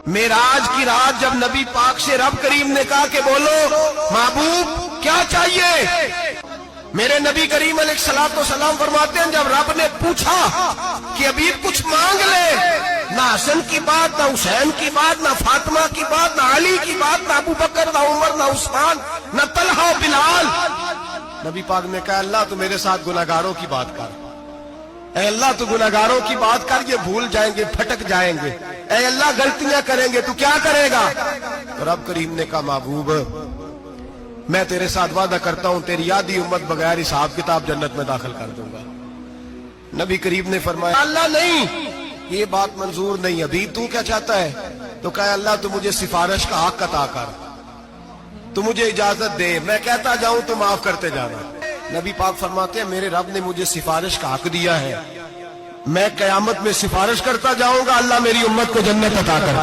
मेराज की रात जब नबी पाक से रब करीम ने कहा कि बोलो महबूब क्या चाहिए, मेरे नबी करीम अलैहिस्सलाम फरमाते हैं जब रब ने पूछा कि अभी कुछ मांग ले, ना हसन की बात, ना हुसैन की बात, ना फातिमा की बात, ना अली की बात, ना अबू बकर, ना उमर, ना उस्मान, ना तलहा बिलाल, नबी पाक ने कहा अल्लाह तू मेरे साथ गुनाहगारों की बात कर, ऐ अल्लाह तू गुनाहगारों की बात कर, ये भूल जाएंगे, भटक जाएंगे, ऐ अल्लाह गलतियां करेंगे, तू क्या करेगा। तो रब करीम ने कहा महबूब मैं तेरे साथ वादा करता हूं तेरी आधी उम्मत बगैर हिसाब किताब जन्नत में दाखिल कर दूंगा। नबी करीम ने फरमाया अल्लाह नहीं, ये बात मंजूर नहीं, अभी तू क्या चाहता है। तो कहा अल्लाह तू मुझे सिफारिश का हक अता कर, तू मुझे इजाजत दे, मैं कहता जाऊं तो माफ करते जाना। नबी पाक फरमाते हैं मेरे रब ने मुझे सिफारिश का हक दिया है, मैं कयामत में सिफारिश करता जाऊंगा, अल्लाह मेरी उम्मत को जन्नत अता करता।